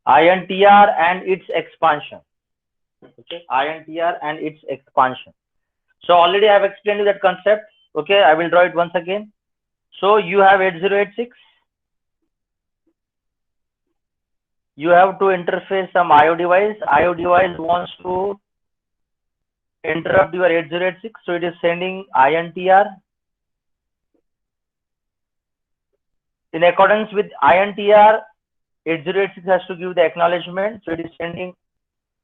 INTR and its expansion. Okay, INTR and its expansion. So already I have explained you that concept. Okay, I will draw it once again. So you have 8086. You have to interface some IO device. IO device wants to interrupt your 8086. So it is sending INTR. In accordance with INTR, 8086 has to give the acknowledgement. So it is sending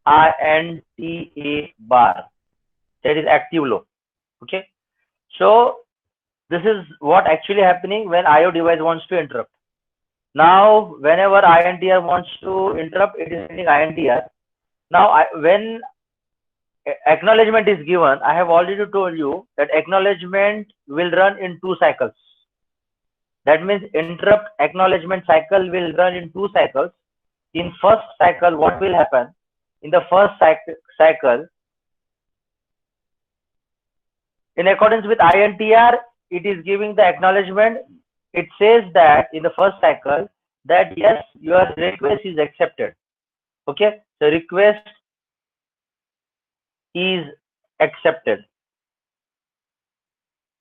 INTA bar. That is active low. Okay. So this is what actually happening when IO device wants to interrupt. Now, whenever INTR wants to interrupt, it is sending INTR. Now, when acknowledgement is given, I have already told you that acknowledgement will run in 2 cycles. That means interrupt acknowledgement cycle will run in 2 cycles. In first cycle, what will happen? In the first cycle, in accordance with INTR, it is giving the acknowledgement. It says that in the first cycle that yes, your request is accepted. Okay, the request is accepted.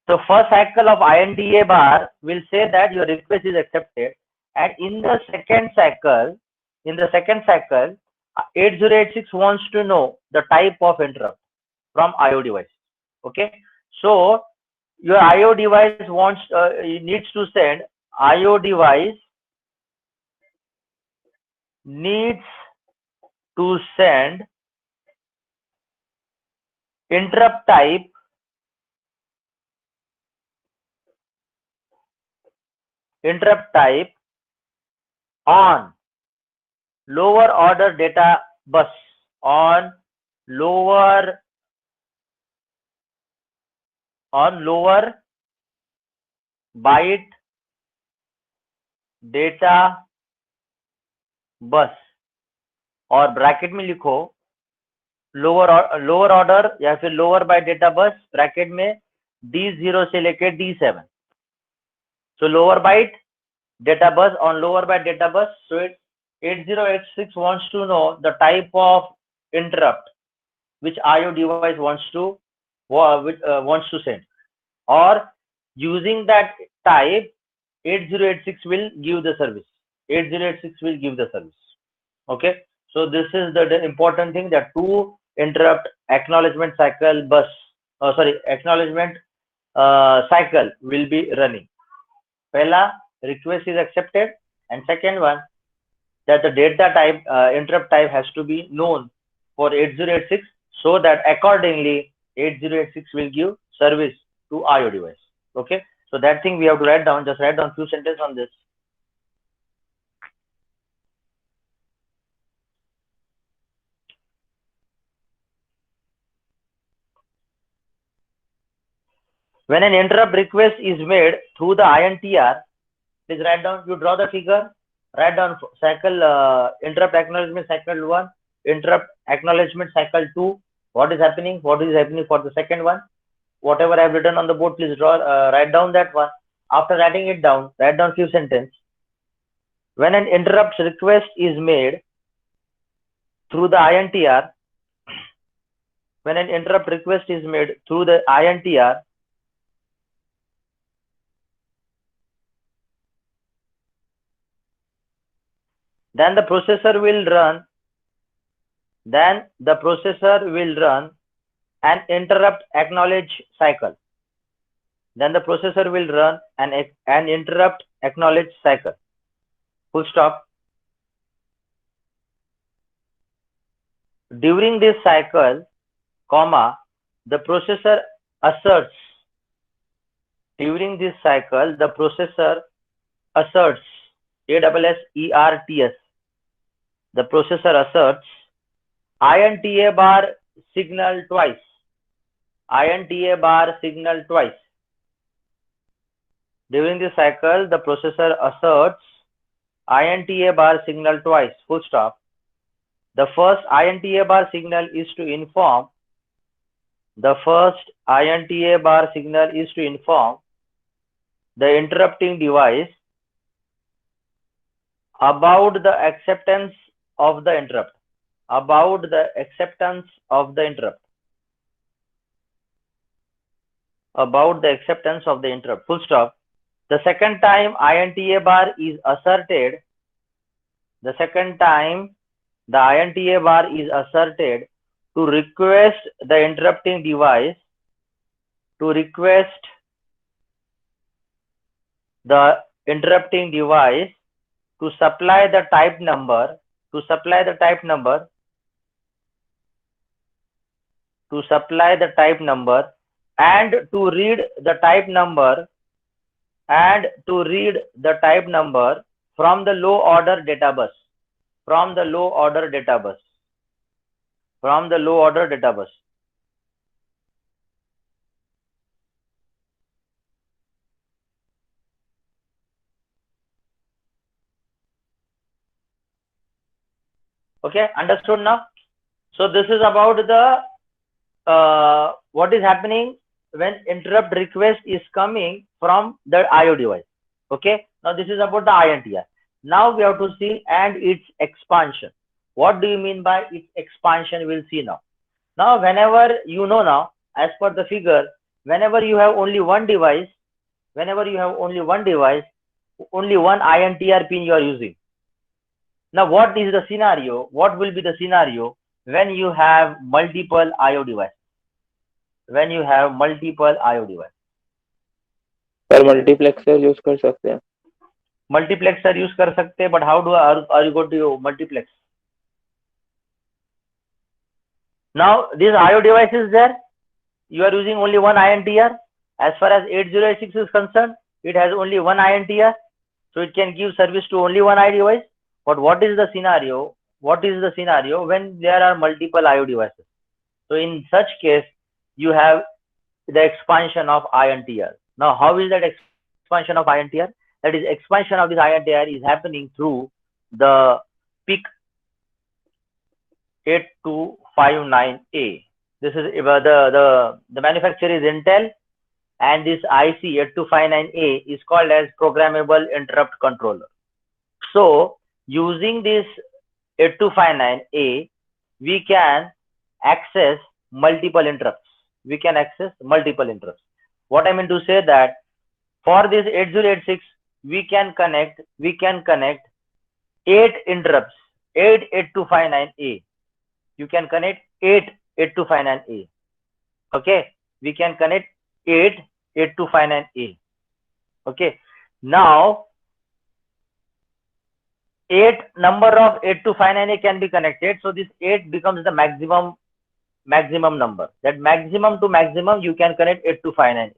So first cycle of INTA bar will say that your request is accepted, and in the second cycle, 8086 wants to know the type of interrupt from IO device. Okay, so your IO device needs to send IO device needs to send interrupt type on lower order data bus, on lower byte data बस, और bracket में लिखो lower order या फिर lower bye data bus bracket में D0 से लेके D7. So lower byte data bus on lower byte data bus. So 8086 wants to know the type of interrupt which IO device wants to send, or using that type 8086 will give the service. 8086 will give the service. Okay, so this is the important thing, that 2 interrupt acknowledgement cycle acknowledgement cycle will be running. Pehla, request is accepted, and second one, that the data type interrupt type has to be known for 8086, so that accordingly 8086 will give service to IO device. Okay, so that thing we have to write down. Just write down few sentences on this. When an interrupt request is made through the INTR, please write down. You draw the figure. Write down cycle interrupt acknowledgement cycle 1, interrupt acknowledgement cycle 2. What is happening? What is happening for the second one? Whatever I have written on the board, please write down that one. After writing it down, write down few sentences. When an interrupt request is made through the INTR, when an interrupt request is made through the INTR, then the processor will run an interrupt acknowledge cycle. Then the processor will run an interrupt acknowledge cycle. Full stop. During this cycle, comma, the processor asserts. During this cycle, the processor asserts. ASSERTS. The processor asserts INTA bar signal twice. INTA bar signal twice. During this cycle, the processor asserts INTA bar signal twice. Full stop. The first INTA bar signal is to inform. The interrupting device about the acceptance of the interrupt. About the acceptance of the interrupt. About the acceptance of the interrupt. Full stop. The second time INTA bar is asserted, the second time the INTA bar is asserted to request the interrupting device to supply the type number and to read the type number from the low order data bus. Okay, understood now? So this is about the what is happening when interrupt request is coming from the IO device. Okay, now this is about the INTR. Now we have to see and its expansion. What do you mean by its expansion? We'll see now. Now, whenever you know now, as per the figure, whenever you have only one device, only one INTR pin you are using. Now, what is the scenario? What will be the scenario when you have multiple IO devices? पर multiplexer use कर सकते हैं. Multiplexer use कर सकते हैं, but how are you going to multiplex? Now this IO device is there. You are using only one INTR. As far as 8086 is concerned, it has only one INTR, so it can give service to only one IO device. But what is the scenario? When there are multiple IO devices? So in such case, you have the expansion of INTR. Now, how is that expansion of INTR? That is, expansion of this INTR is happening through the PIC 8259A. This is the manufacturer is Intel, and this IC 8259A is called as programmable interrupt controller. So using this 8259A, we can access multiple interrupts. What I mean to say that for this 8086, we can connect 8 interrupts, 8 8259A. You can connect 8 8259A. Okay, we can connect 8 8259A. Okay, now 8 number of 8259A can be connected, so this 8 becomes the maximum number. That maximum to maximum you can connect 8259A.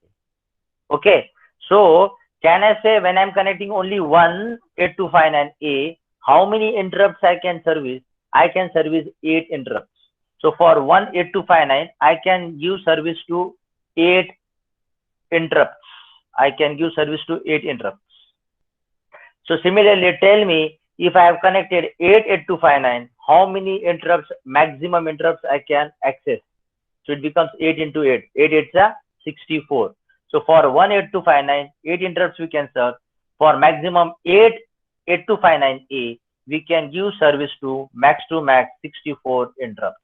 Okay, so can I say when I'm connecting only one 8259A, how many interrupts I can service? I can service 8 interrupts. So for one 8259, I can give service to 8 interrupts. So similarly, tell me, if I have connected 8 8259, how many interrupts, maximum interrupts I can access? So it becomes 8 into 8. 8 8 is 64. So for one 8259, 8 interrupts we can serve. For maximum 8 8259A, we can give service to max 64 interrupts.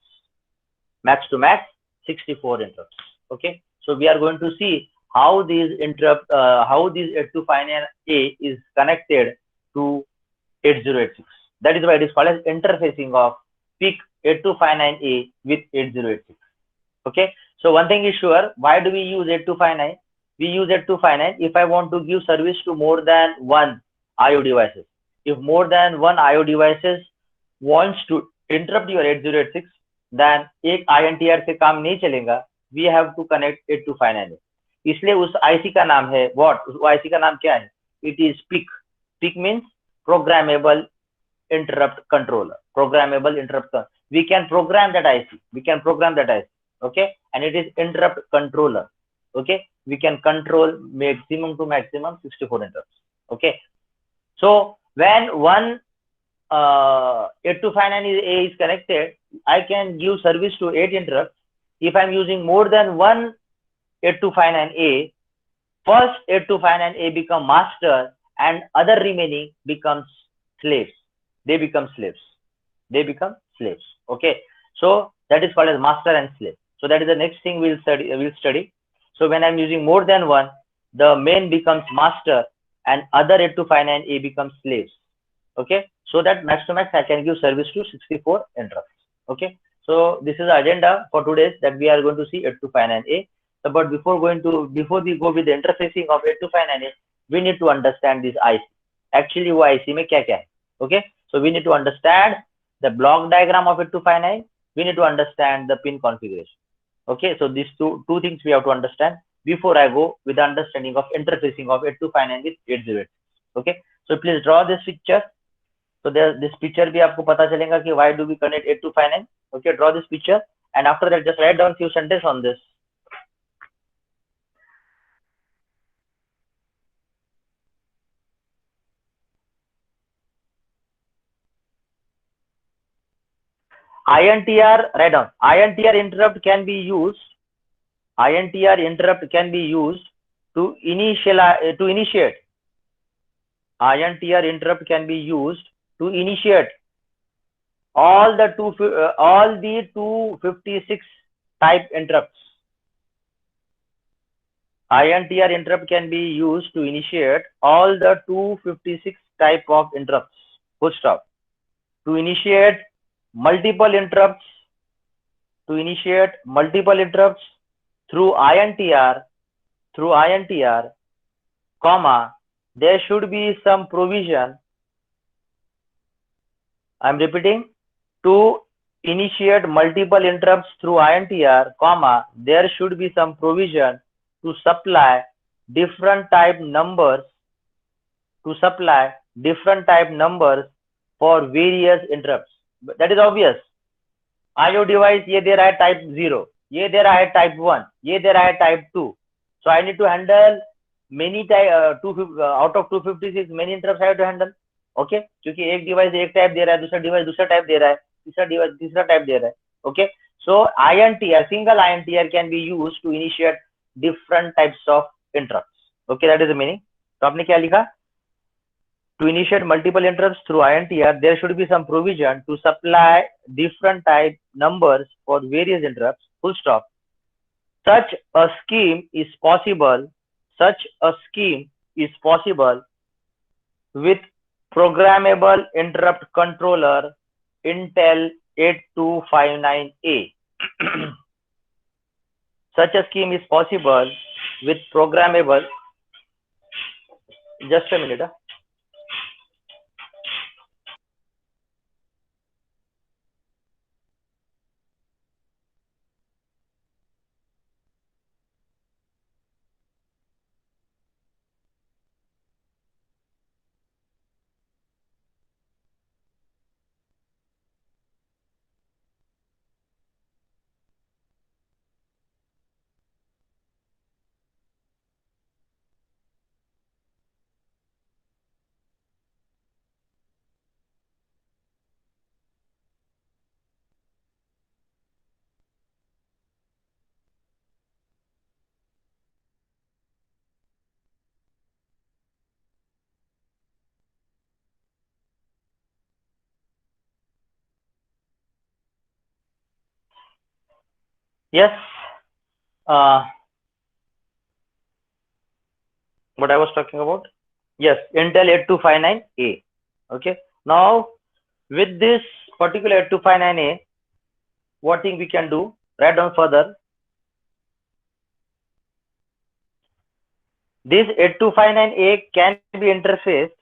Okay, so we are going to see how these 8259A is connected to 8086. That is why it is called as interfacing of PIC 8259A with 8086. Okay, so one thing is sure, why do we use 8259? We use 8259 if I want to give service to more than one IO devices. If more than one IO devices wants to interrupt your 8086, then एक INTR से काम नहीं चलेगा. We have to connect 8259. इसलिए उस IC का नाम है what? उस IC का नाम क्या है? It is PIC. PIC means programmable interrupt controller. We can program that IC. Okay, and it is interrupt controller. Okay, we can control maximum to maximum 64 interrupts. Okay, so when one 8259A is connected, I can give service to 8 interrupts. If I'm using more than one 8259A, first 8259A become master and other remaining becomes slaves. They become slaves. they become slaves. Okay, so that is called as master and slave. So that is the next thing we'll study. So when I'm using more than one, the main becomes master and other 8259A becomes slaves. Okay, so that max to max I can give service to 64 interrupts. Okay, so this is the agenda for today's, that we are going to see 8259A. So, but before we go with the interfacing of 8259A, we need to understand this IC. Actually, वो IC में क्या क्या है? Okay, so we need to understand the block diagram of 8259. We need to understand the pin configuration. Okay, so these two things we have to understand before I go with the understanding of interfacing of 8259 with 808. Okay, so please draw this picture. So this picture भी आपको पता चलेगा कि why do we connect 8259. Okay, draw this picture and after that just write down few sentences on this. INTR, write down. INTR interrupt can be used. INTR interrupt can be used to initiate. INTR interrupt can be used to initiate all the 256 type interrupts. INTR interrupt can be used to initiate all the 256 type of interrupts. Full stop. To initiate multiple interrupts, through INTR, comma, there should be some provision. I'm repeating, to initiate multiple interrupts through INTR, comma, there should be some provision to supply different type numbers for various interrupts. That is obvious. IO device ये दे रहा है type 0, ये दे रहा है type 1, ये दे रहा है type 2. So I need to handle many type out of 256 many interrupts I have to handle. Okay, क्योंकि एक डिवाइस एक टाइप दे रहा है, दूसरा डिवाइस दूसरा टाइप दे रहा है, तीसरा डिवाइस तीसरा टाइप दे रहा है. Okay, so single INTR can be used to initiate different types of interrupts. Okay, that is the meaning. तो आपने क्या लिखा? To initiate multiple interrupts through INTR, there should be some provision to supply different type numbers for various interrupts. Full stop. Such a scheme is possible with programmable interrupt controller Intel 8259A. Such a scheme is possible with programmable. Just a minute. Yes, what I was talking about. Yes, Intel 8259A. Okay, now with this particular 8259A, what thing we can do? Write down further. This 8259A can be interfaced.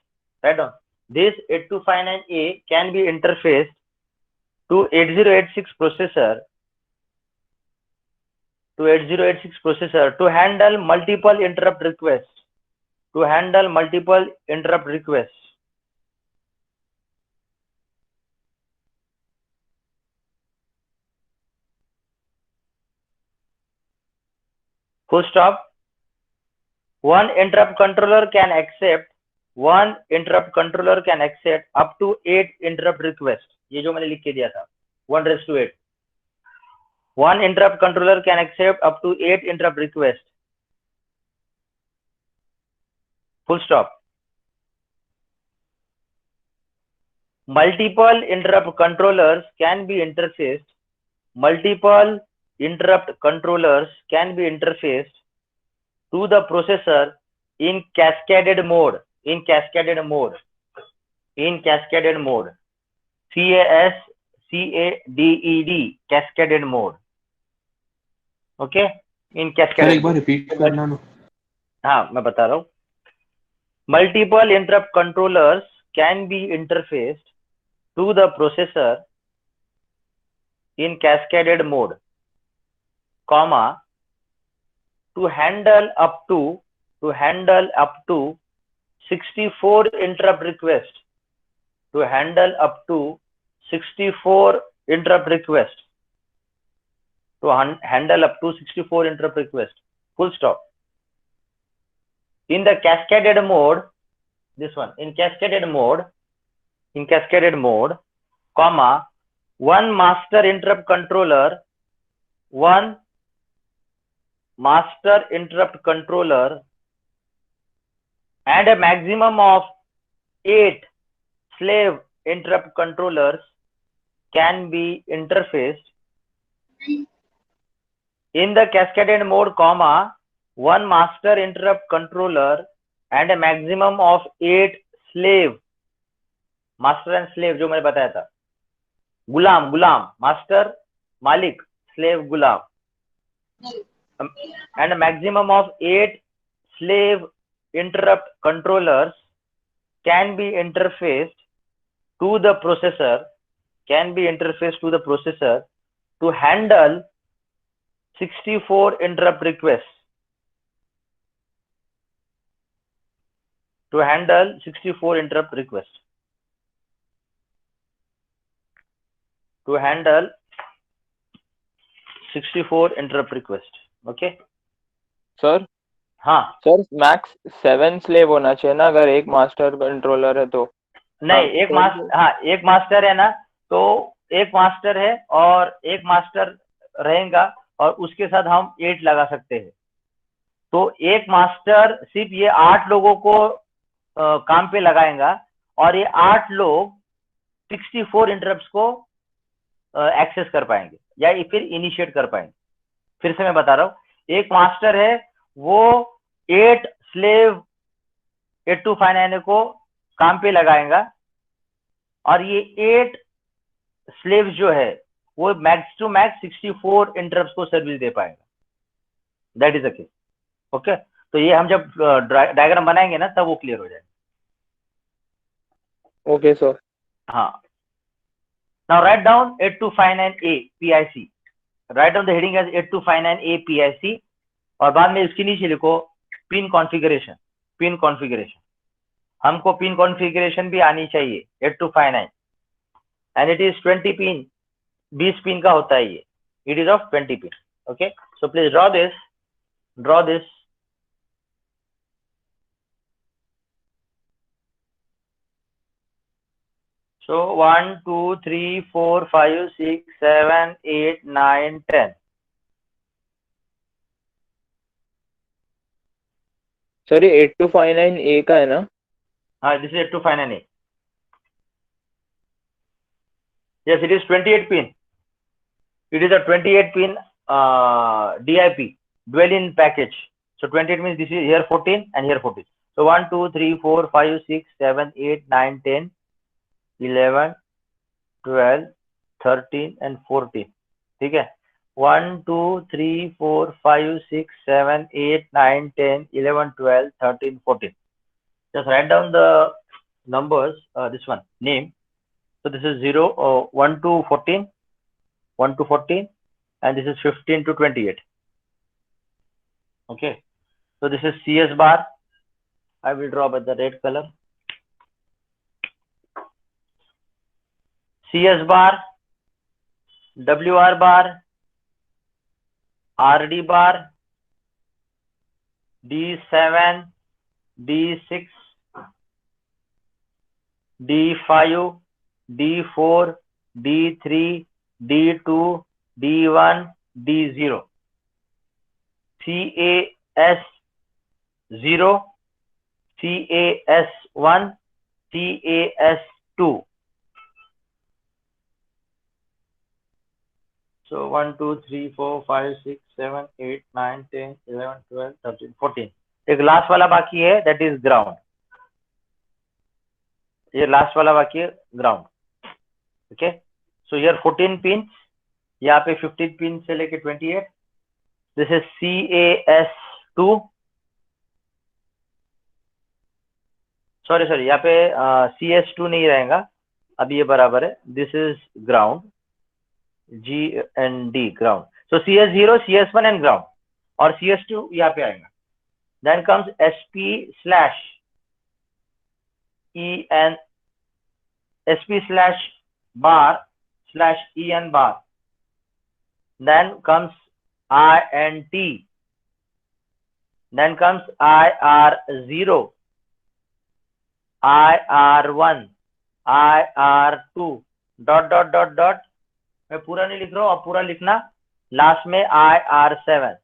Write down. This 8259A can be interfaced to 8086 processor. To handle multiple interrupt requests. Full stop. One interrupt controller can accept up to 8 interrupt requests. ये जो मैंने लिख के दिया था 1:8. One interrupt controller can accept up to 8 interrupt requests. Full stop. multiple interrupt controllers can be interfaced. Multiple interrupt controllers can be interfaced to the processor in cascaded mode. In cascaded mode. In cascaded mode. CASCADED. Cascaded mode. Okay. In sir cascaded एक बार mode. Repeat करना ना. हाँ मैं बता रहा हूँ. Multiple interrupt controllers can be interfaced to the processor in cascaded mode, comma, to handle up to 64 interrupt requests. To handle up to 64 interrupt requests. To handle up to 64 interrupt requests. Full stop. In the cascaded mode, this one, in cascaded mode, comma, one master interrupt controller and a maximum of 8 slave interrupt controllers can be interfaced. In the cascaded mode, comma, one master interrupt controller and a maximum of 8 slave, master and slave जो मैंने बताया था, गुलाम, master, malik, slave, Ghulam, and a maximum of 8 slave interrupt controllers can be interfaced to the processor, to handle 64 interrupt requests. To handle 64 interrupt requests. To handle 64 interrupt requests. Okay. Sir. हाँ sir max 7 slave होना चाहिए ना अगर एक master controller है तो. नहीं, एक मास्टर है ना, तो एक मास्टर है और एक मास्टर रहेगा और उसके साथ हम 8 लगा सकते हैं. तो एक मास्टर सिर्फ ये 8 लोगों को काम पे लगाएगा और ये 8 लोग 64 इंटरप्ट्स को एक्सेस कर पाएंगे या फिर इनिशिएट कर पाएंगे. फिर से मैं बता रहा हूँ, एक मास्टर है वो 8 स्लेव 8259 को काम पे लगाएगा और ये 8 स्लेव्स जो है वो मैक्स टू मैक्स 64 इंटरप्ट्स को सर्विस दे पाएगा. That is the case. Okay, तो ये हम जब डायग्राम बनाएंगे ना तब वो क्लियर हो जाएगा. Okay sir. हाँ, now write down 8259A PIC. Write down the heading as 8259A PIC और बाद में इसके नीचे लिखो पिन कॉन्फ़िगरेशन. हमको पिन कॉन्फ़िगरेशन भी आनी चाहिए 8259 and it is 20 pin. 20 pin का होता है ये. It is of 20 pin. Okay, so please draw this. So 1, 2, 3, 4, 5, 6, 7, 8, 9, 10. Sir ये 8259A का है ना? हाँ, this is 8259A. Yes, it is 28 pin. It is a 28 pin DIP, dual in package. So 28 means this is here 14 and here 14. So 1, 2, 3, 4, 5, 6, 7, 8, 9, 10, 11, 12, 13 and 14. ठीक है. 1, 2, 3, 4, 5, 6, 7, 8, 9, 10, 11, 12, 13, 14. Just write down the numbers. This one name. So this is 0, 1 to 14, 1 to 14, and this is 15 to 28. Okay. So this is CS bar. I will draw by the red color. CS bar, WR bar, RD bar, D7, D6, D5, D4, D3, D2, D1, D0. CAS 0, CAS 1, CAS 2. So 1 2 3 4 5 6 7 8 9 10 11 12 13 14. एक last वाला बाकी है, that is ground. ये last वाला बाकी है, ground. Okay, so here 14 pin, यहाँ पे 15 पिन से लेके 28. This is CAS2. सॉरी यहाँ पे CS2 नहीं रहेगा, अब ये बराबर है. This is ground, GND ground. So CS0, CS1 and ground, और CS2 यहाँ पे आएगा. Then comes SP/EN bar. Then comes INT. Then comes IR0, IR1, IR2, dot dot dot dot. मैं पूरा नहीं लिख रहा हूँ, अब पूरा लिखना. लास्ट में IR7.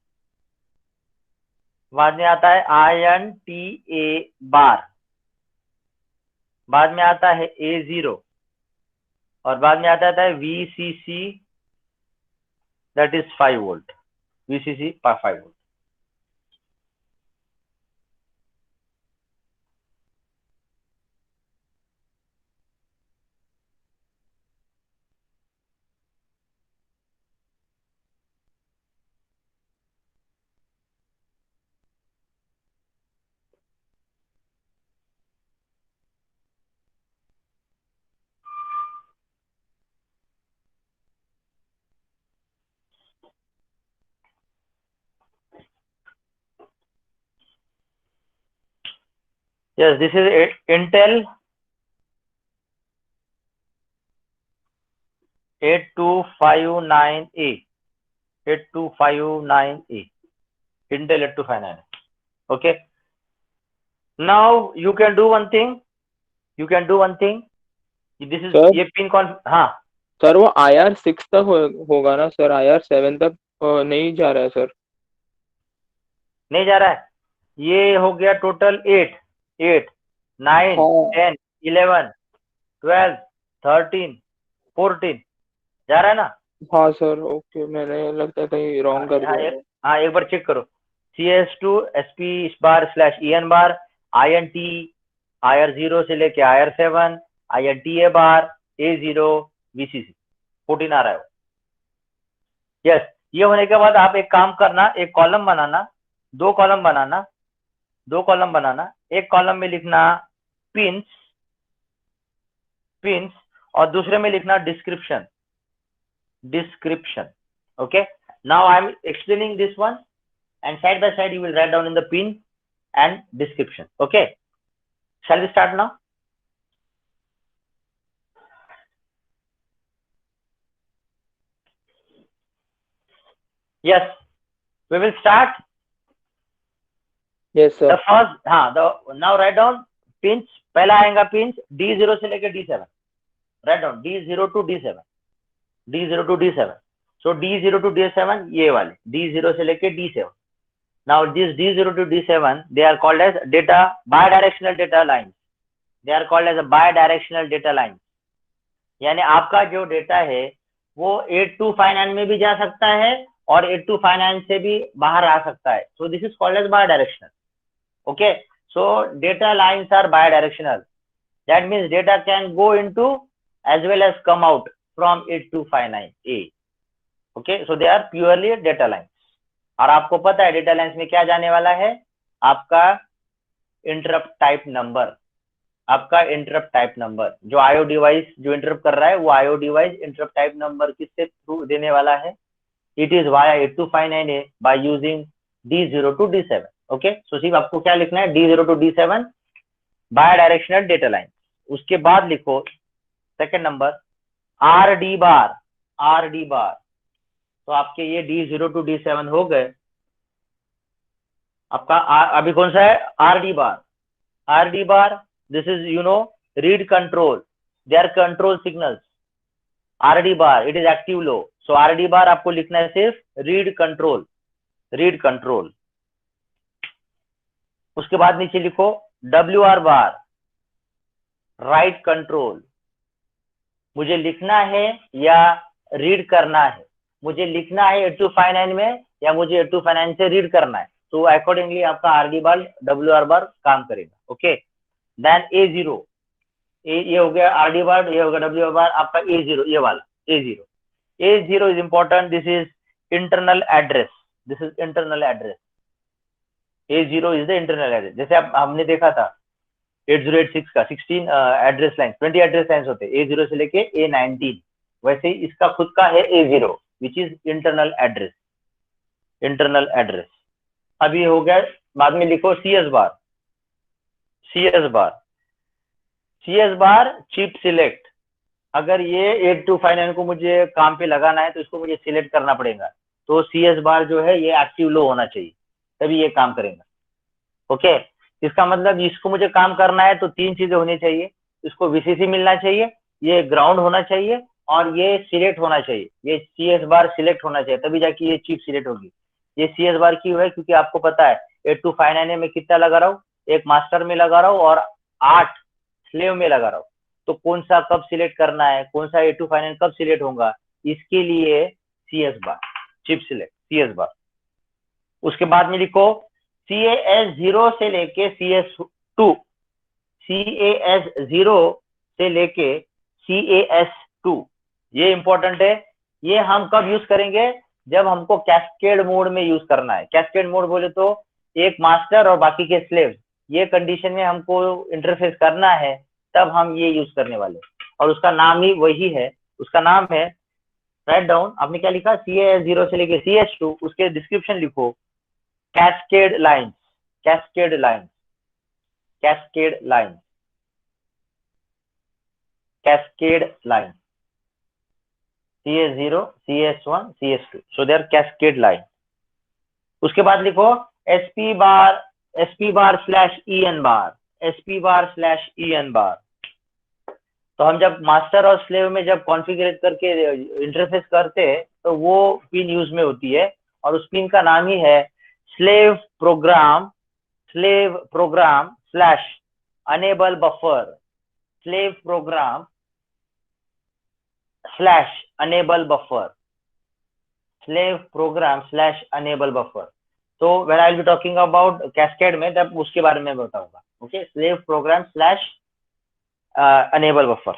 बाद में आता है INTA बार. बाद में आता है A0, और बाद में आता है VCC, that is 5 volt. VCC 5 volt. Yes, this is Intel 8259A. 8259A. Intel 8259. Okay. Now you can do one thing. This is Sir? ये पिन कौन. हाँ सर वो IR6 तक होगा ना सर, IR7 तक नहीं जा रहा है सर. नहीं जा रहा है. ये हो गया टोटल 8 9 10 11 12 13 14. जा रहा है ना. हाँ सर, ओके. मैंने लगता है कहीं रॉन्ग कर दिया. हाँ एक बार चेक करो. CS2 SP/EN बार, INT IR0 से लेके IR7, INTA बार, A0, VCC 14 आ रहा है. यस, ये होने के बाद आप एक काम करना, एक कॉलम बनाना, दो कॉलम बनाना. एक कॉलम में लिखना पिंस, और दूसरे में लिखना description. Okay, now I am explaining this one, and side by side you will write down in the pin and description. Okay, shall we start now? Yes, we will start. Yes sir. The first, now write down pins. पहला आएगा pins D0 से लेके D7. Write down D0 to D7. So D0 to D7 ये वाले D0 से लेके D7. Now this D0 to D7 they are called as bidirectional data lines. They are called as a bidirectional data lines. यानी आपका जो data है वो 8259 में भी जा सकता है और 8259 से भी बाहर आ सकता है. So this is called as bidirectional. Okay, so data lines are bidirectional. That means data can go into as well as come out from 8259A. Okay, so they are purely data lines. और आपको पता है data lines में क्या जाने वाला है, आपका इंटरप्ट टाइप नंबर. जो आईओ डिवाइस जो इंटरप्ट कर रहा है वो IO device interrupt type number किससे थ्रू देने वाला है. It is via 8259A by using D0 to D7. Okay, so सिर्फ आपको क्या लिखना है, D0 to D7 bidirectional data line. उसके बाद लिखो सेकंड नंबर RD बार. तो आपके ये D0 to D7 हो गए. आपका अभी कौन सा है, RD bar. This is read control. They are control signals. RD bar it is active low. So RD bar आपको लिखना है सिर्फ रीड कंट्रोल. उसके बाद नीचे लिखो WR बार, राइट कंट्रोल. मुझे लिखना है या रीड करना है. मुझे लिखना है 8259 में या मुझे 8259 से रीड करना है, तो अकॉर्डिंगली आपका आरडी बार WR बार काम करेगा। ओके, देन A0, ये हो गया आरडी बार, ये हो गया WR बार आपका A0, ये वाला A0 is important, this is internal address, this is internal address, A0 is the internal address. जैसे आप हमने देखा था 8086 का 16 एड्रेस लाइन, 20 एड्रेस लाइन होते हैं A0 से लेके A19, वैसे ही इसका खुद का है A0 which is internal address, internal address. अभी हो गया, बाद में लिखो CS बार, CS बार, CS बार चिप सिलेक्ट। अगर ये 8259 को मुझे काम पे लगाना है तो इसको मुझे सिलेक्ट करना पड़ेगा, तो CS बार जो है ये एक्टिव लो होना चाहिए, तभी ये काम करेगा। ओके, इसका मतलब इसको मुझे काम करना है तो 3 चीजें होनी चाहिए, इसको VCC मिलना चाहिए, ये ग्राउंड होना चाहिए, और ये सिलेक्ट होना चाहिए, ये CS बार सिलेक्ट होना चाहिए, तभी जाके ये चिप सिलेक्ट होगी। ये CS बार क्यों है, क्योंकि आपको पता है 8259 में कितना लगा रहा हूँ, एक मास्टर में लगा रहा हूँ और 8 स्लेव में लगा रहा हूँ, तो कौन सा कब सिलेक्ट करना है, कौन सा 8259 कब सिलेक्ट होगा, इसके लिए CS बार, चिप सिलेक्ट, CS बार। उसके बाद में लिखो CAS0 से लेके CS2, CAS0 से लेके CAS2, ये इंपॉर्टेंट है। ये हम कब यूज करेंगे, जब हमको कैस्केड मोड में यूज करना है। कैस्केड मोड बोले तो एक मास्टर और बाकी के स्लेव्स, ये कंडीशन में हमको इंटरफेस करना है, तब हम ये यूज करने वाले, और उसका नाम ही वही है, उसका नाम है, राइट डाउन, आपने क्या लिखा, CAS0 से लेके CS2, उसके डिस्क्रिप्शन लिखो cascade lines, cascade lines, cascade lines, cascade line, CS0, CS1, CS2, so they are cascade line। उसके बाद लिखो SP बार स्लैश EN बार, SP बार स्लैश EN बार। तो हम जब मास्टर और स्लेव में जब कॉन्फ़िगर करके इंटरफेस करते हैं तो वो पिन यूज में होती है, और उस पिन का नाम ही है slave program slash enable buffer, slave program slash enable buffer, slave program slash enable buffer. तो when I will be talking about cascade में, तब उसके बारे में बताऊंगा। Okay, slave program slash enable buffer.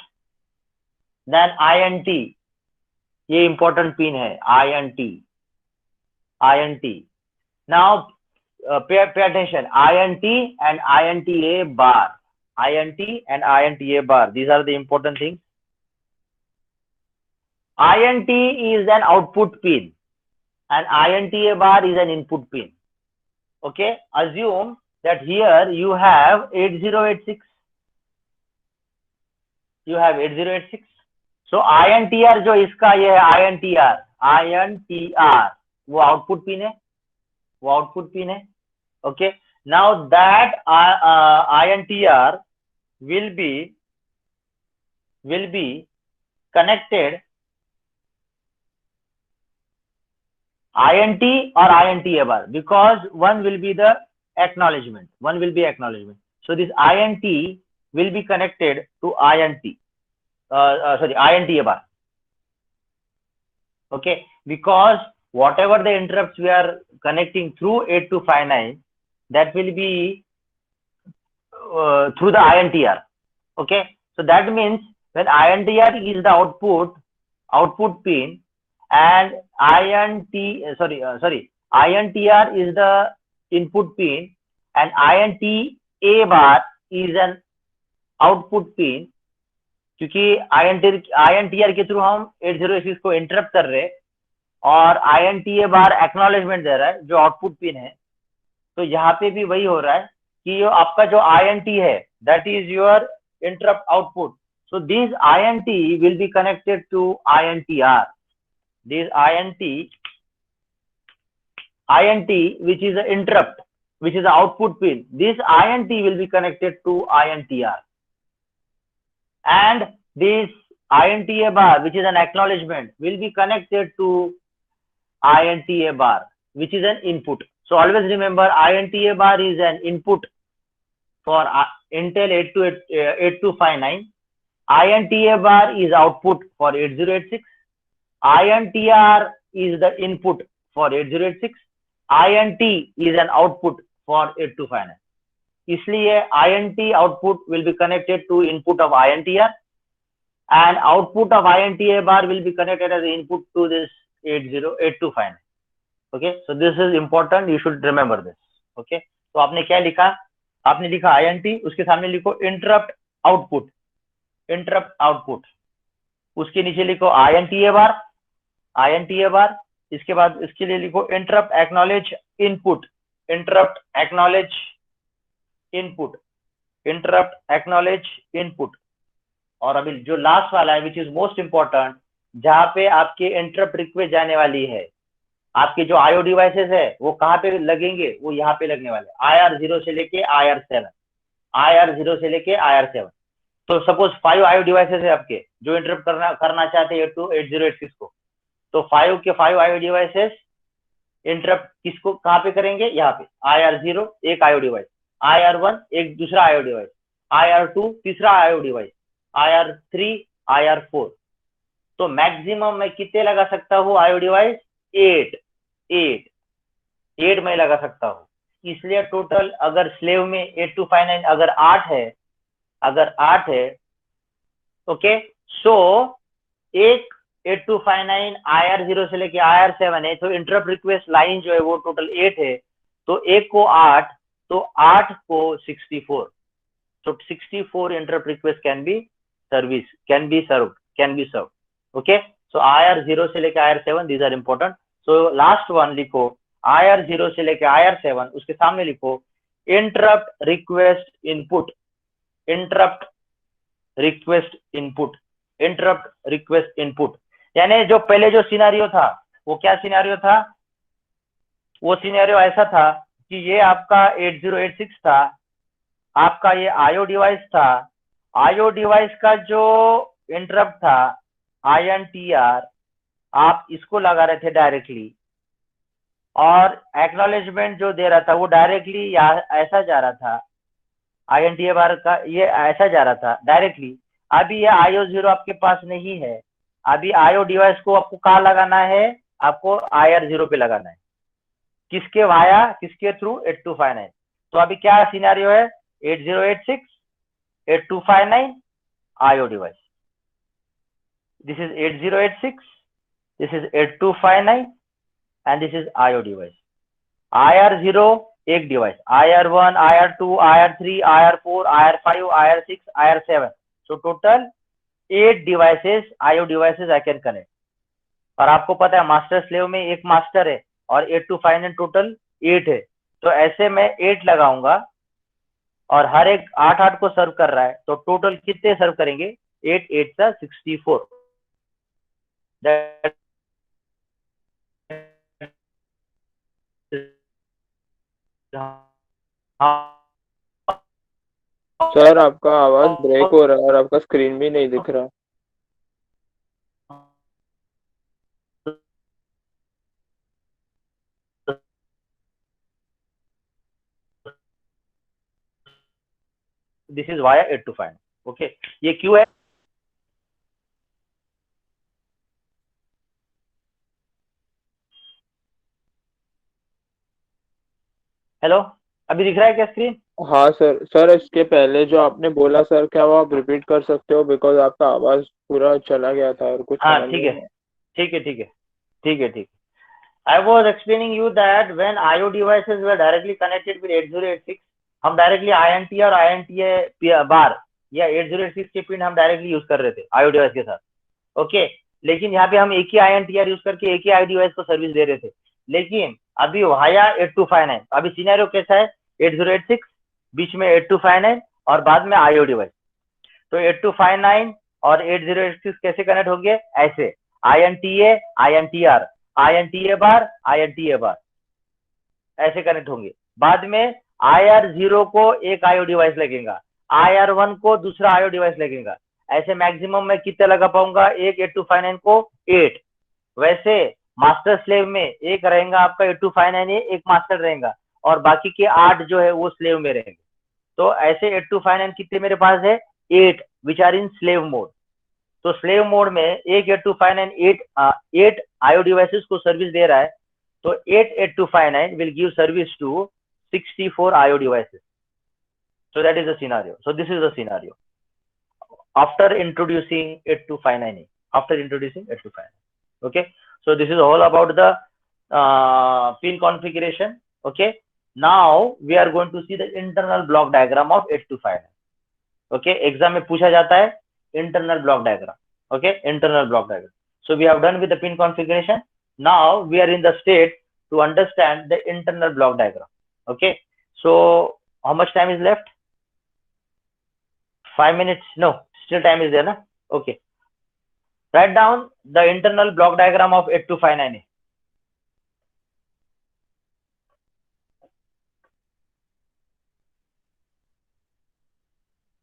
Then INT, ये इंपॉर्टेंट पिन है, INT। Now pay attention, INT and INTA bar, INT and INTA bar, these are the important things। INT is an output pin and INTA bar is an input pin। Okay, assume that here you have 8086, you have 8086, so INTR जो इसका ये है INTR वो output pin है, वो output pin है। Okay, now that INTR will be connected, INT or INTA bar, because one will be the acknowledgement, so this INT will be connected to INTA bar। Okay, because whatever the interrupts we are connecting through 8259, that will be through the INTR। Okay, so that means when INTR is the output pin and INTR is the input pin and INTA bar is an output pin, क्योंकि INTR के through हम 8086 को interrupt कर रहे हैं और INTA बार acknowledgement दे रहा है जो आउटपुट पिन है, तो यहाँ पे भी वही हो रहा है कि ये आपका जो INT है that is your interrupt output, so this INT will be connected to INTR, this INT which is the interrupt, which is the output pin, this INT will be connected to INTR, and this INTA bar which is an acknowledgement will be connected to INTA bar which is an input। So always remember INTA bar is an input for Intel 8259, INTA bar is output for 8086, INTR is the input for 8086, INT is an output for 8259. इसलिए INT output will be connected to input of INTR and output of INTA bar will be connected as input to this 8259. Okay, so this is important, you should remember this. Okay, तो आपने क्या लिखा, आपने लिखा INT, उसके सामने लिखो interrupt output, interrupt output, उसके नीचे लिखो INTA बार, INTA बार, इसके बाद इसके लिए लिखो interrupt acknowledge input, interrupt acknowledge input, interrupt acknowledge input. और अभी जो लास्ट वाला है विच इज मोस्ट इंपॉर्टेंट, जहां पे आपके इंटरप्ट रिक्वेस्ट जाने वाली है, आपके जो आईओ डिवाइसेस है वो कहाँ पे लगेंगे, वो यहाँ पे लगने वाले, IR0 से लेके IR7, IR0 से लेके IR7। तो सपोज 5 आईओ डिवाइसेस है आपके जो इंटरप्ट करना चाहते हैं 8086 को, तो 5 के 5 आईओ डिवाइसेस इंटरप्ट किसको कहाँ पे करेंगे, यहाँ पे IR0 एक आईओ डिवाइस, IR1 एक दूसरा आईओ डिवाइस, IR2 तीसरा आईओ डिवाइस, IR3 IR4। तो मैक्सिमम मैं कितने लगा सकता हूँ आईओ डिवाइस, 8 में लगा सकता हूँ। इसलिए टोटल अगर स्लेव में 8259 अगर 8 है, ओके, सो एक 8259 IR0 से लेके IR7 है, तो इंटरप्ट रिक्वेस्ट लाइन जो है वो टोटल 8 है, तो एक को 8, तो 8 को 64, so 64 interrupt request can be served. Okay, so IR0 से लेके IR7 these are important. So last one लिखो IR0 से लेके IR7, उसके सामने लिखो interrupt request input, interrupt request input। यानी जो पहले जो सिनेरियो था वो क्या सिनेरियो था, वो सिनेरियो ऐसा था कि ये आपका 8086 था, आपका ये आईओ डिवाइस था, आईओ डिवाइस का जो इंटरप्ट था INTR आप इसको लगा रहे थे डायरेक्टली, और एक्नॉलेजमेंट जो दे रहा था वो डायरेक्टली ऐसा जा रहा था, INTA बार का ये ऐसा जा रहा था डायरेक्टली। अभी ये IO0 आपके पास नहीं है, अभी आईओ डिवाइस को आपको कहाँ लगाना है, आपको IR0 पे लगाना है, किसके वाया, किसके थ्रू, 8259। तो अभी क्या सिनेरियो है, 8086 8259 IO device, this is 8086, this is 8259 and this is IO device. IR0 एक device, IR1 IR2 IR3 IR4 IR5 IR6 IR7, so total 8 devices IO devices I can connect। और आपको पता है मास्टर स्लेव में एक master है और 8259 total 8 है, तो ऐसे मैं 8 लगाऊंगा और हर एक 8 को सर्व कर रहा है, तो टोटल कितने सर्व करेंगे, 8 8 सा 64। सर आपका आवाज ब्रेक हो रहा है और आपका स्क्रीन भी नहीं दिख रहा। This is via 825। ओके, ये क्यों है, हेलो अभी दिख रहा है क्या स्क्रीन? हाँ सर इसके पहले जो आपने बोला सर, क्या वो आप रिपीट कर सकते हो, बिकॉज आपका आवाज पूरा चला गया था और कुछ हाँ समझ ठीक नहीं है ठीक है ठीक है ठीक है ठीक है। I was explaining you that when IO devices were directly connected with 8086, हम डायरेक्टली INT और INTA बार या 8086 के पिन हम डायरेक्टली यूज कर रहे थे IO डिवाइस के साथ। ओके, लेकिन यहाँ पे हम एक ही INTR यूज करके एक ही IO डिवाइस को सर्विस दे रहे थे, लेकिन अभी वाया 8259, अभी सिनेरियो कैसा है, 8086 बीच में 8259 और बाद में IO डिवाइस, तो 8259 और 8086 कैसे कनेक्ट हो गए, ऐसे INTA INTR INTA बार ऐसे कनेक्ट होंगे। बाद में IR0 को एक आईओ डिवाइस लगेगा, IR1 को दूसरा आईओ डिवाइस लगेगा, ऐसे मैक्सिमम मैं कितने लगा पाऊंगा, एक 8259 को 8। वैसे मास्टर स्लेव में एक रहेगा आपका 8259, एक मास्टर रहेगा और बाकी के 8 जो है वो स्लेव में रहेंगे। तो ऐसे 8259 कितने मेरे पास है, 8 which are in slave mode. तो स्लेव मोड में एक 8259 8 IO डिवाइसेस को सर्विस दे रहा है, तो 88259 will give service to 64 IO devices. So that is the scenario. So this is the scenario after introducing 8259. After introducing 8259. Okay. So this is all about the pin configuration. Okay. Now we are going to see the internal block diagram of 8259. Okay. Exam में पूछा जाता है internal block diagram. Okay. Internal block diagram. So we have done with the pin configuration. Now we are in the state to understand the internal block diagram. Okay. So how much time is left? 5 minutes? No, still time is there, na? Okay. Write down the internal block diagram of 8259A.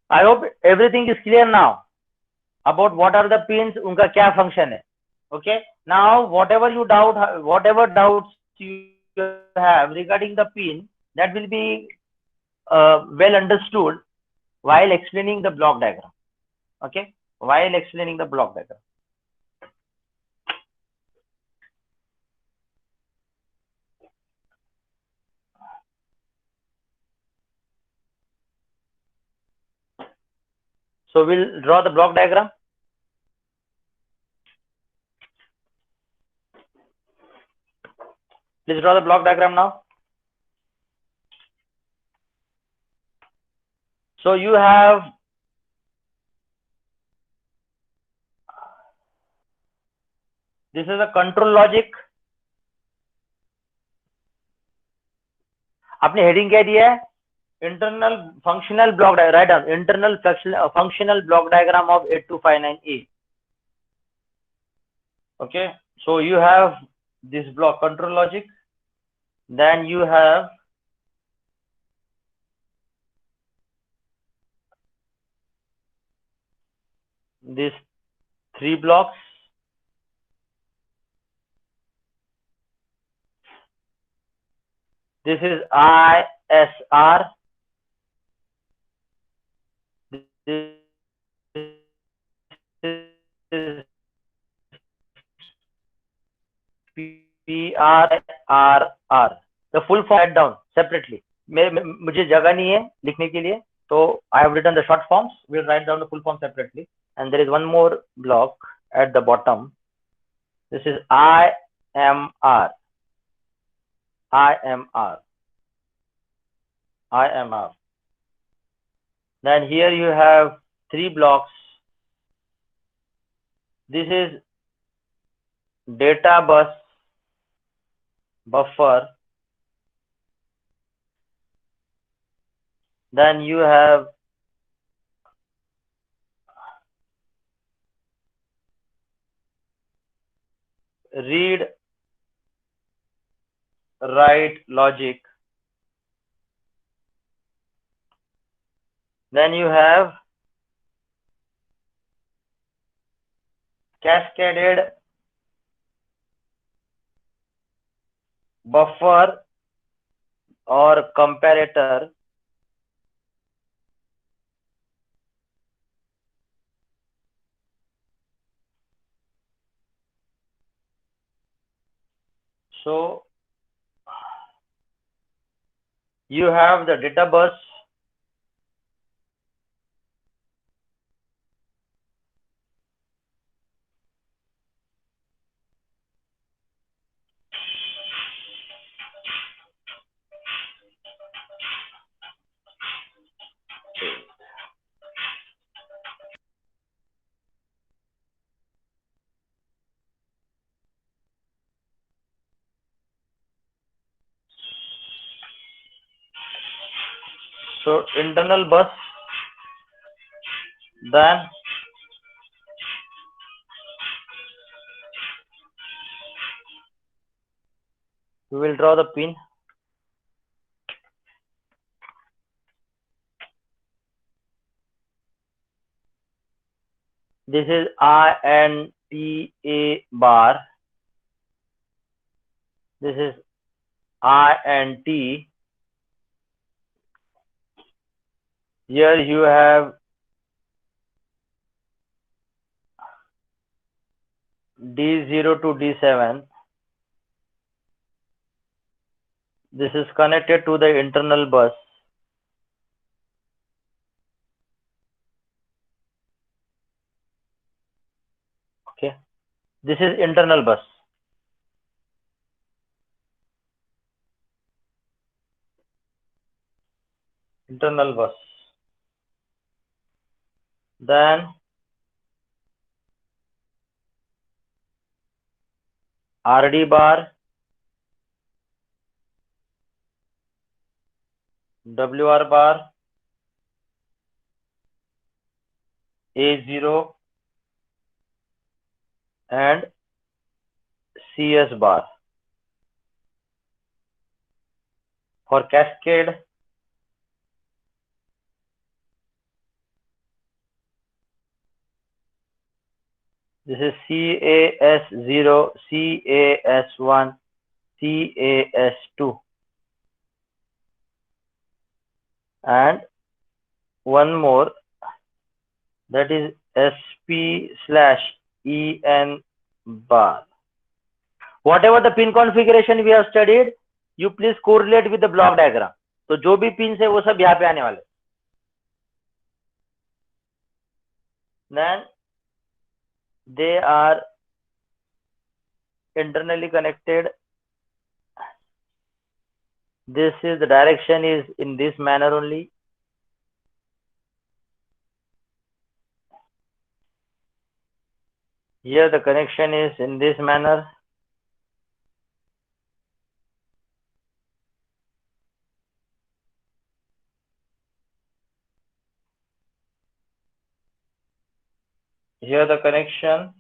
I hope everything is clear now about what are the pins, unka kya function hai. Okay. Now whatever doubts you have regarding the pin, that will be well understood while explaining the block diagram. Okay. While explaining the block diagram. So we'll draw the block diagram. Please draw the block diagram now. So you have this is a control logic. आपने heading क्या दिया है? Internal functional block diagram. Write down internal functional block diagram of 8259A. Okay, so you have this block control logic, then you have these 3 blocks. This is ISR. This is PRRR. The full form write down separately. मुझे जगह नहीं है लिखने के लिए, तो I have written the short forms. We'll write down the full form separately. And there is one more block at the bottom. This is IMR. IMR. IMR. Then here you have 3 blocks. This is data bus buffer. Then you have read write logic. Then you have cascaded buffer or comparator. So you have the data bus. So internal bus, then we will draw the pin. This is INTA bar. This is INT. Here you have D0 to D7. This is connected to the internal bus. Okay, this is internal bus. Internal bus. Then RD bar, WR bar, A0 and CS bar. For cascade, this is CAS0, CAS1, CAS2, and one more, that is SP/EN bar. Whatever the pin configuration we have studied, you please correlate with the block diagram. तो जो भी pin है वो सब यहाँ पे आने वाले. Then they are internally connected. This is the direction is in this manner only. Here the connection is in this manner. Here the connection.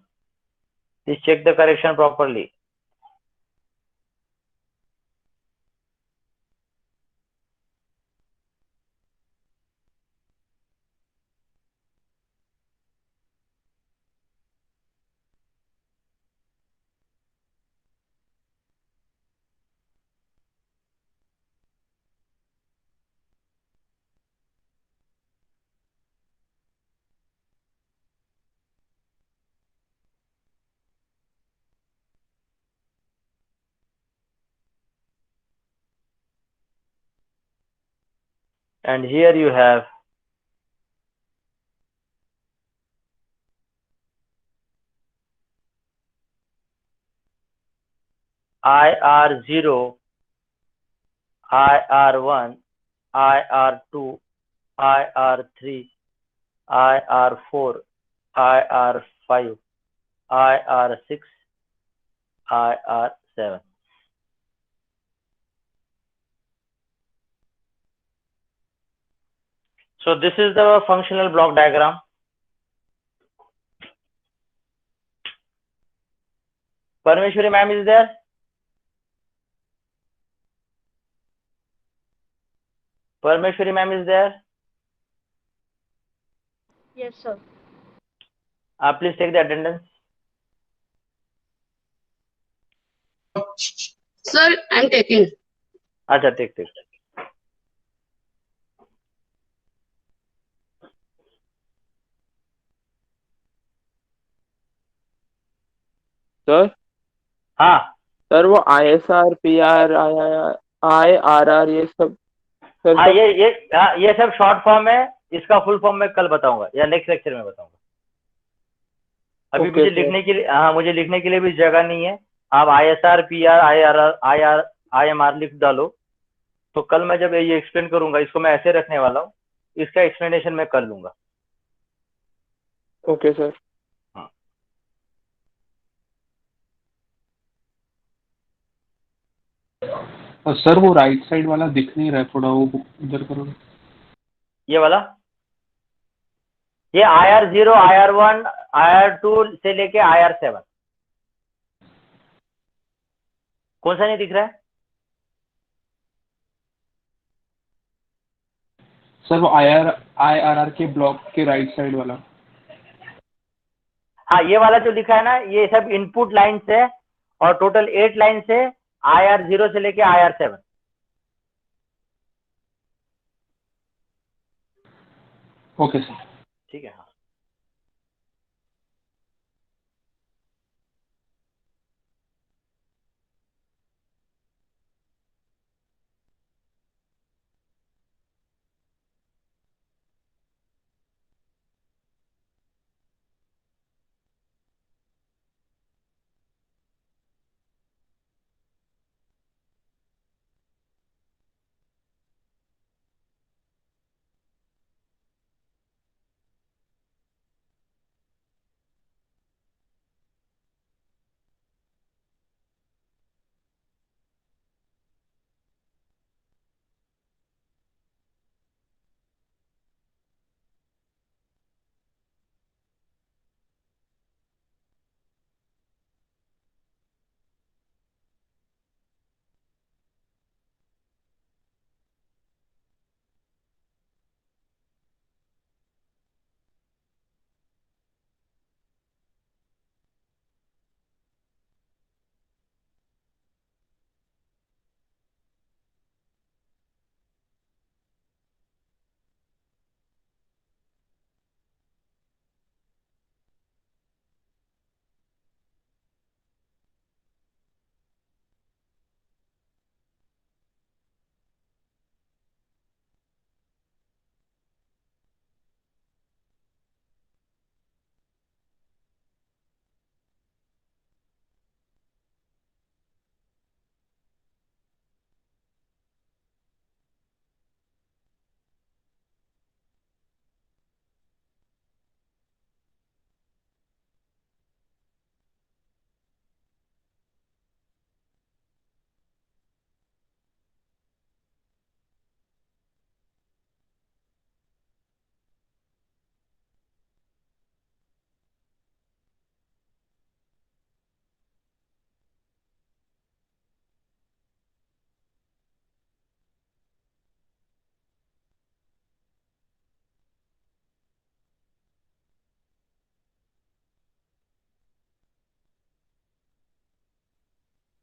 Please check the correction properly. And here you have IR0, IR1, IR2, IR3, IR4, IR5, IR6, IR7. So this is the functional block diagram. Parmeshwari ma'am is there? Parmeshwari ma'am is there? Yes, sir. Please take the attendance. Sir, I'm taking. Acha, take. Sir हाँ sir वो ISR PR IRR ये सब sir हाँ, सब ये सब short form है. इसका फुल फॉर्म मैं कल बताऊंगा या नेक्स्ट लेक्चर में बताऊंगा. अभी ओके मुझे सर. लिखने के लिए, हाँ, मुझे लिखने के लिए भी जगह नहीं है. आप ISR PR IR IMR लिख डालो. तो कल मैं जब ये एक्सप्लेन करूंगा, इसको मैं ऐसे रखने वाला हूँ. इसका एक्सप्लेनेशन मैं कर लूंगा. Okay sir. सर वो राइट साइड वाला दिख नहीं रहा है, थोड़ा वो इधर करो. ये वाला, ये IR0, IR1, IR2 से लेके IR7. कौन सा नहीं दिख रहा है? सर वो IRR के ब्लॉक के राइट साइड वाला. हाँ, ये वाला जो लिखा है ना, ये सब इनपुट लाइन्स है और टोटल 8 लाइन्स है IR0 से लेके IR7. Okay sir. ठीक है. हाँ,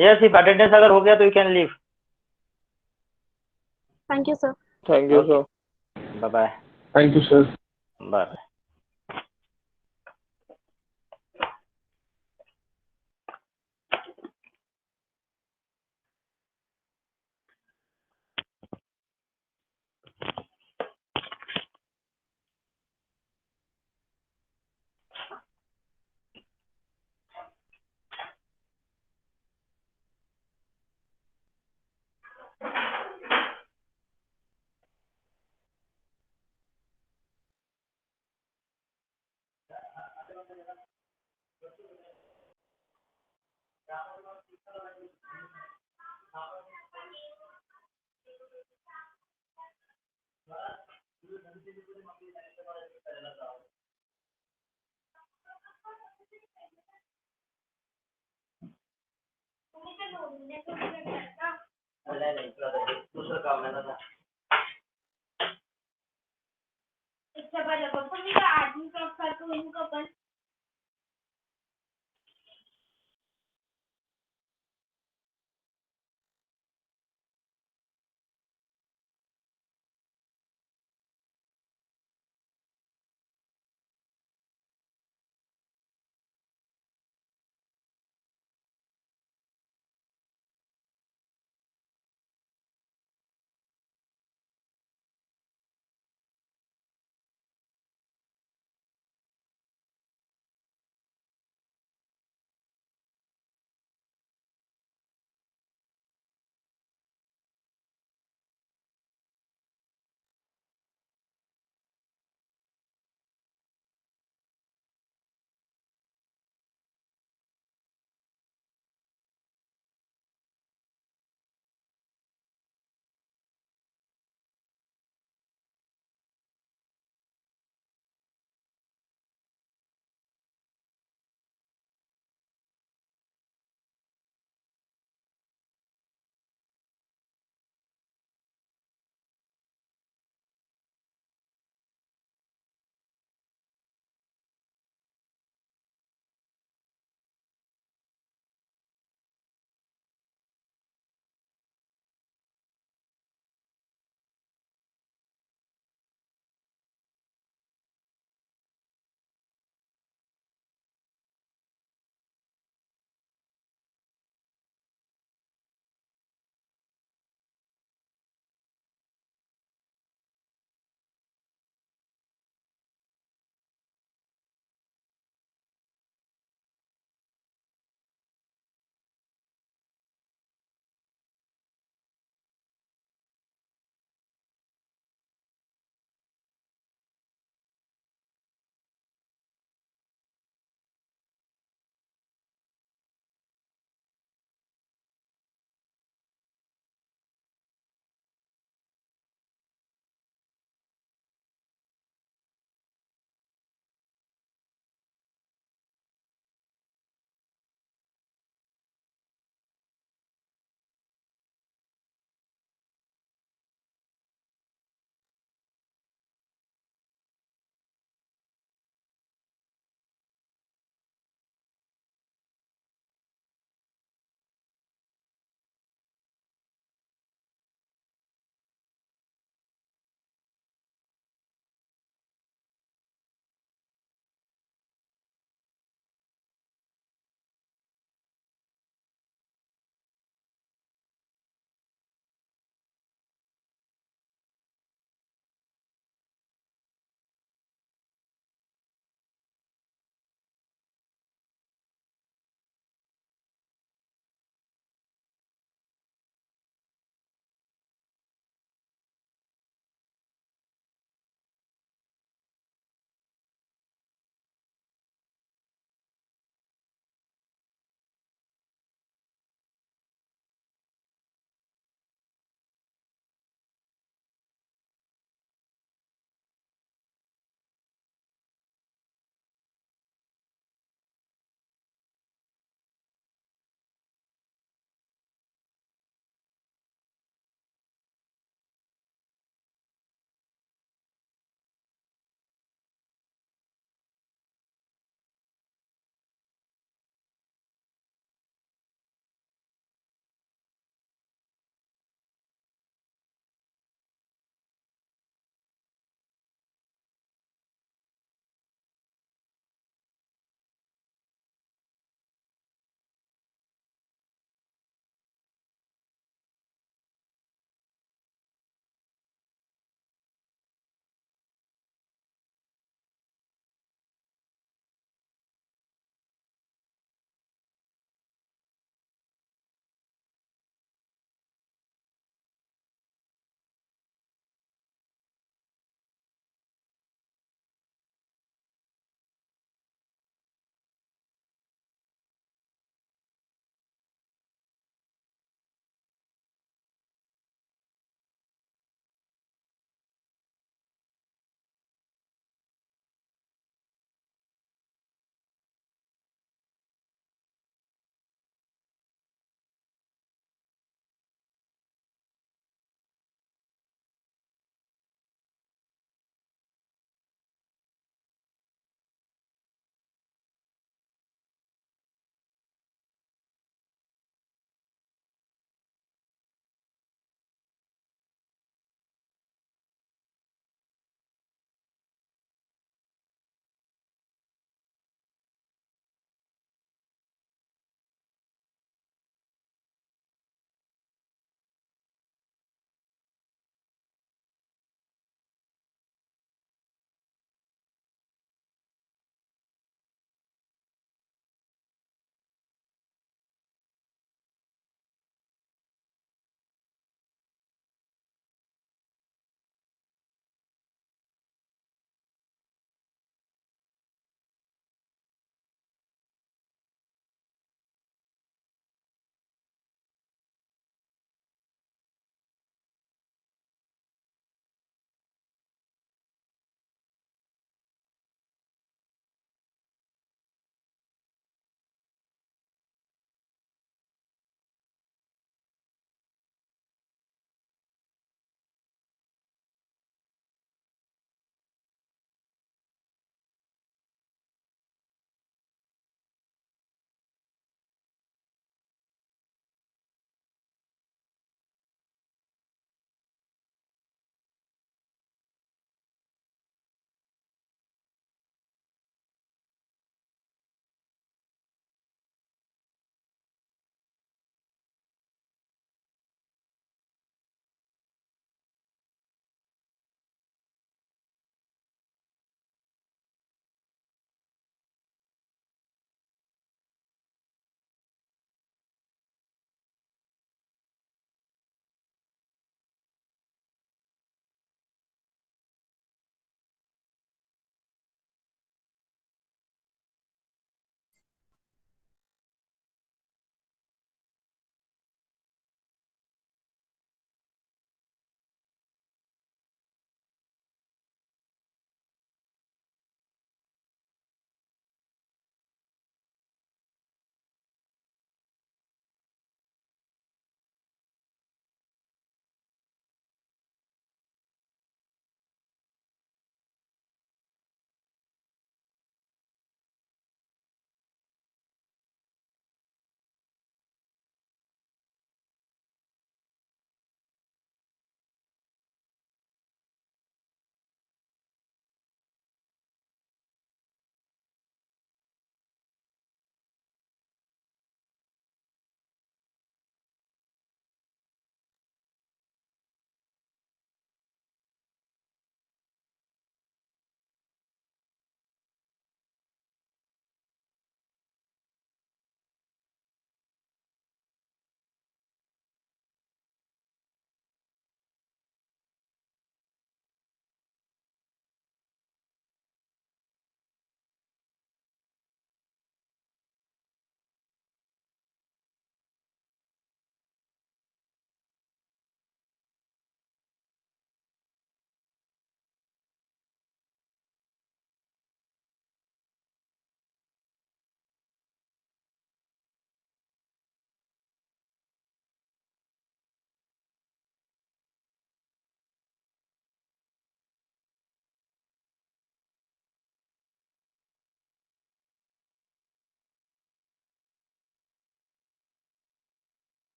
यस, इफ अटेंडेंस अगर हो गया तो you can leave. Thank you, sir. Thank you Okay. Sir. Bye bye. Thank you sir. Bye. दूसरं काम आहे ना. अच्छा बरं बघ पण मी आधी सारखं होईल का पण